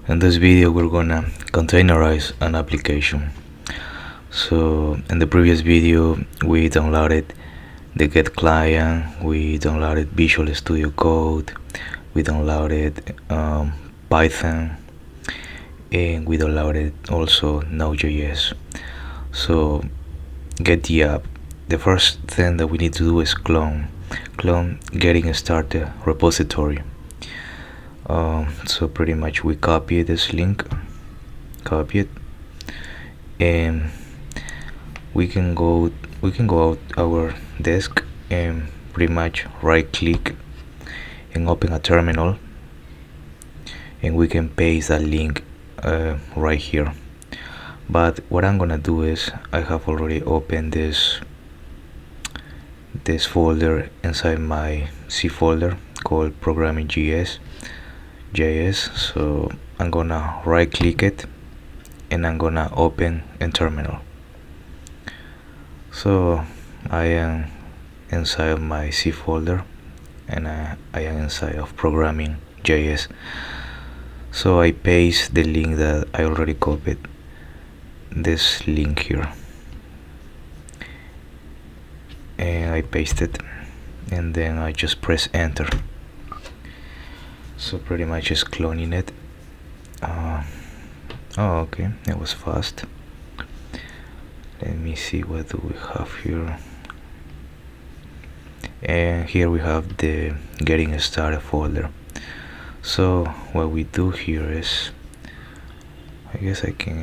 In this video we're gonna containerize an application. So in the previous video we downloaded the Get client, we downloaded Visual Studio Code, we downloaded Python, and we downloaded also Node.js. So get the app. The first thing that we need to do is clone getting started repository. So pretty much we copy this link, copy it, and we can go out our desk and pretty much right click and open a terminal, and we can paste that link right here. But what I'm gonna do is I have already opened this folder inside my C folder called programming JS. So I'm gonna right click it and I'm gonna open in terminal. So I am inside of my C folder and I am inside of programming JS. So I paste the link that I already copied, this link here, and I paste it, and then I just press enter. So pretty much just cloning it. Oh, okay, it was fast. Let me see, what do we have here? And here we have the getting started folder. So what we do here is, I guess I can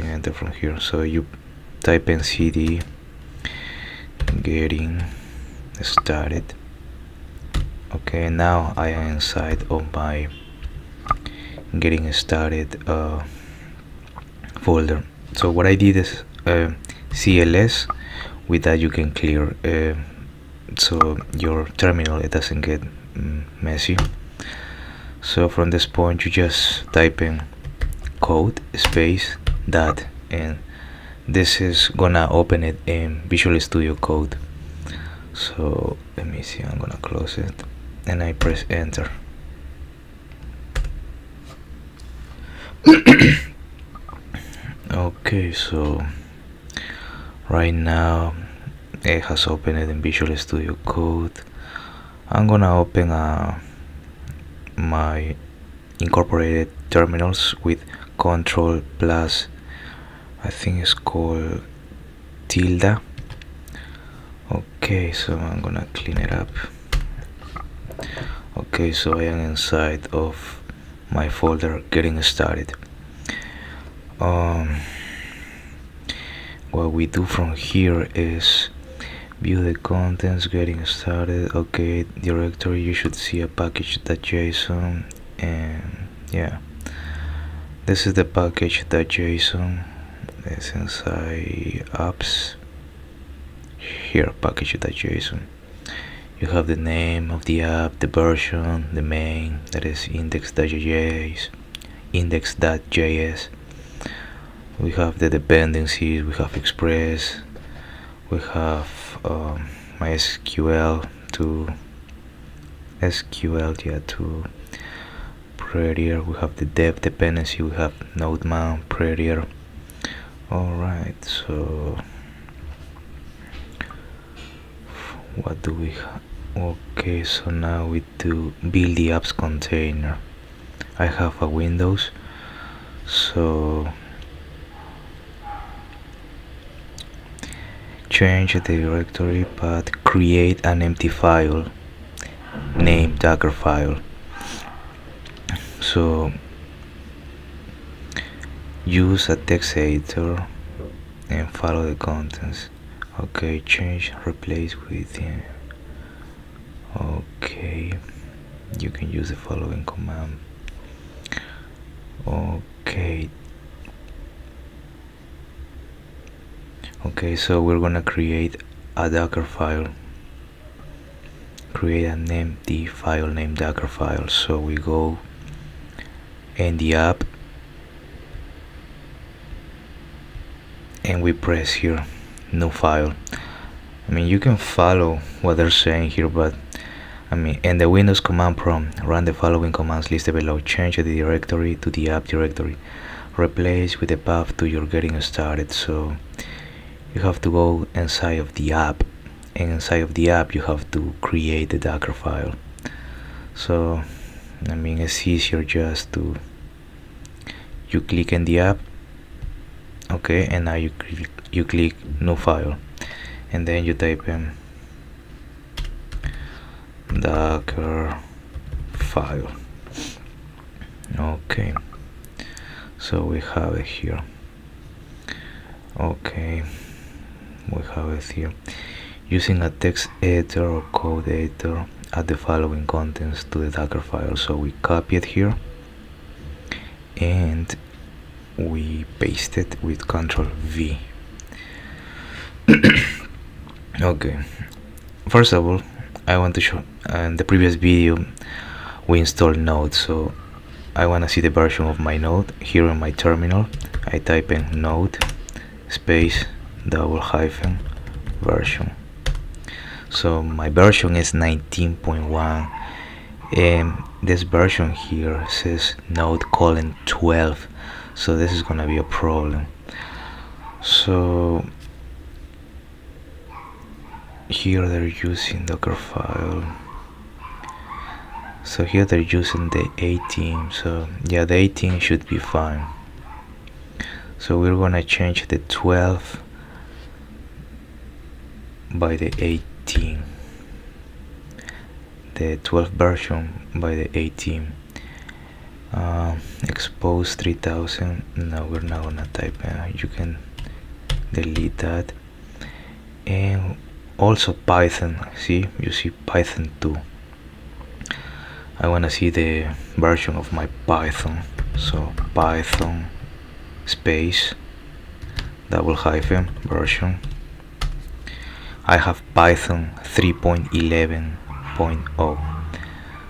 enter from here. So you type in cd getting started. Okay, now I am inside of my getting started folder. So what I did is CLS. With that you can clear so your terminal it doesn't get messy. So from this point you just type in code space dot, and this is gonna open it in Visual Studio Code. So let me see, I'm gonna close it and I press enter. Okay, so right now it has opened it in Visual Studio Code. I'm gonna open my incorporated terminals with control plus, I think it's called tilde. Okay, so I'm gonna clean it up. Okay, so I am inside of my folder getting started. What we do from here is view the contents, getting started. Okay, directory, you should see a package.json, and yeah, this is the package.json. It's inside apps. Here, package.json. You have the name of the app, the version, the main, that is index.js. We have the dependencies, we have Express, we have MySQL to Prettier, we have the dev dependency, we have Node-man, Prettier. Alright, so what do we have? Okay, so now we do build the apps container. I have a Windows, so change the directory path, create an empty file named Docker file. So use a text editor and follow the contents. Okay, change, replace with okay, you can use the following command. Okay, so we're gonna create a Docker file, create an empty file named Docker file. So we go in the app and we press here new file. I mean, you can follow what they're saying here, but In the Windows command prompt, run the following commands listed below. Change the directory to the app directory. Replace with the path to your getting started. So you have to go inside of the app, and inside of the app you have to create the Docker file. So it's easier just to you click in the app, okay, and now you click new file, and then you type in Docker file. Okay, so we have it here. Okay, we have it here. Using a text editor or code editor, add the following contents to the Docker file. So we copy it here and we paste it with Ctrl V. Okay, first of all, I want to show, in the previous video we installed Node, so I want to see the version of my Node. Here in my terminal I type in Node space _ version. So my version is 19.1, and this version here says Node : 12, so this is gonna be a problem. So here they're using Docker file, so here they're using the 18, so yeah, the 18 should be fine. So we're gonna change the 12 by the 18, the 12 version by the 18. Expose 3000, no, we're not gonna type you can delete that. And also Python, see, you see Python 2. I want to see the version of my Python, so Python space _ version. I have Python 3.11.0,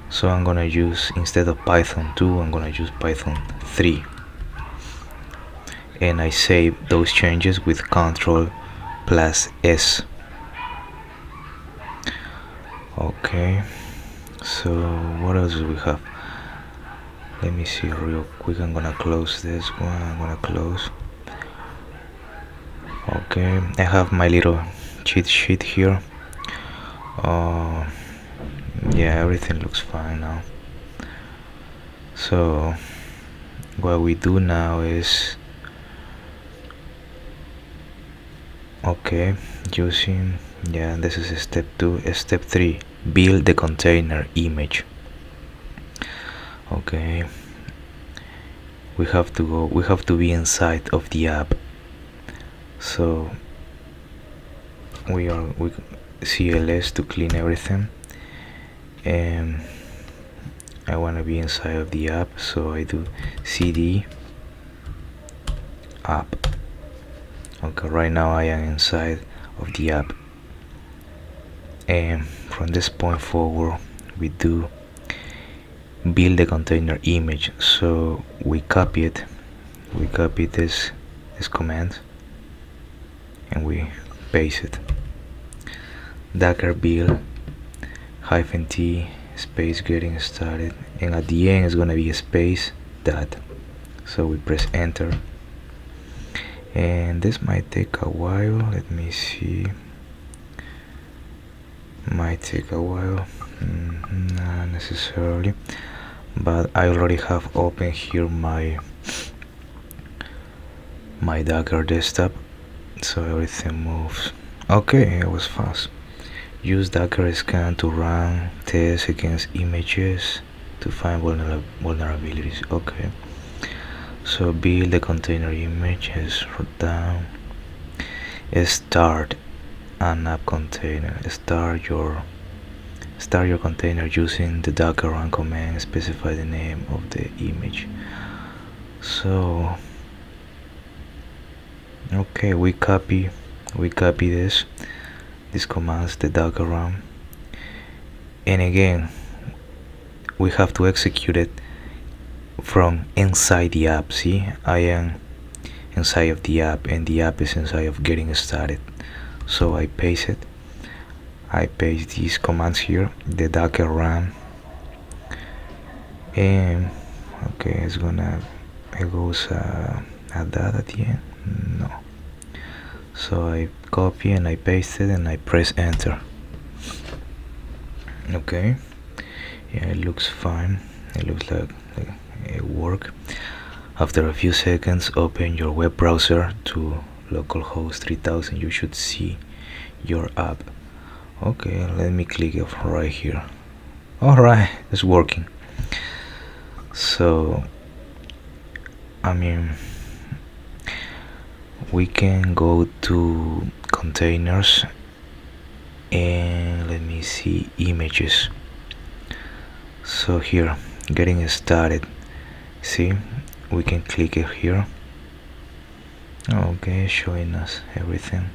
so I'm gonna use, instead of Python 2, I'm gonna use Python 3, and I save those changes with Ctrl+S. Okay, so what else do we have? Let me see real quick. I'm gonna close this one. I'm gonna close. Okay, I have my little cheat sheet here. Yeah, everything looks fine now. So what we do now is, okay, using, yeah, this is step 2. Step 3, build the container image. Okay, we have to be inside of the app, so we CLS to clean everything, and I want to be inside of the app, so I do cd app. Okay, right now I am inside of the app, and from this point forward we do build the container image. So we copy this command and we paste it. Docker build -t space getting started, and at the end is gonna be a space that. So we press enter, and this might take a while. Let me see. Might take a while. Not necessarily, but I already have open here my Docker desktop, so everything moves. Okay, it was fast. Use Docker scan to run tests against images to find vulnerabilities. Okay, so build the container images down. Start an app container. Start your container using the Docker run command. Specify the name of the image. So okay, we copy these commands, the Docker run, and again we have to execute it from inside the app. See, I am inside of the app, and the app is inside of getting started. So I paste it. I paste these commands here, the docker run, and okay, it's gonna, it goes at that at the end, no. So I copy and I paste it and I press enter. Okay, yeah, it looks fine. It looks like it work. After a few seconds, open your web browser to localhost 3000. You should see your app. Okay, let me click it right here. Alright, it's working. So I mean, we can go to containers and let me see images. So here, getting started, see, we can click it here. Okay, showing us everything.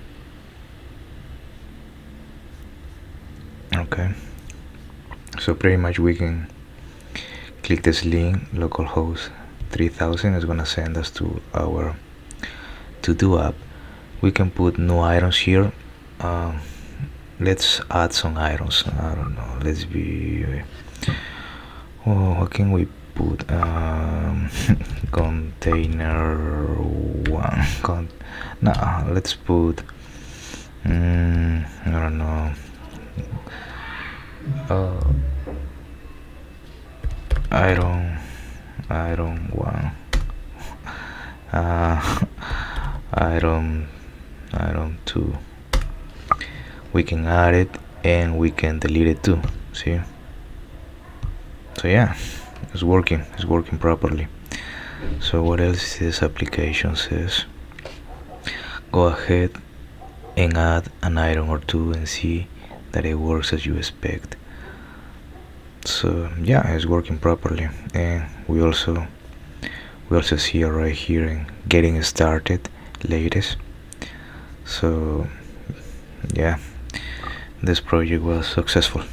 Okay, so pretty much we can click this link, localhost 3000 is gonna send us to our to-do app. We can put new items here. Let's add some items. I don't know, let's be what can we put? Container one. Nah, let's put I don't know, iron one, iron two. We can add it and we can delete it too, see. So yeah, it's working properly. So what else this application says? Go ahead and add an item or two and see that it works as you expect. So yeah, it's working properly. And we also see it right here in getting started latest. So yeah, this project was successful.